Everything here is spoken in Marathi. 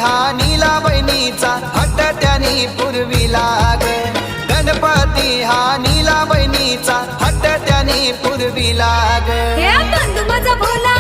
हा नीला बहिणीचा हट्ट त्यानी पुरविला ग गणपती हा नीला बहिणीचा हट्ट त्यानी पुरविला ग हे बंधू माझा भोला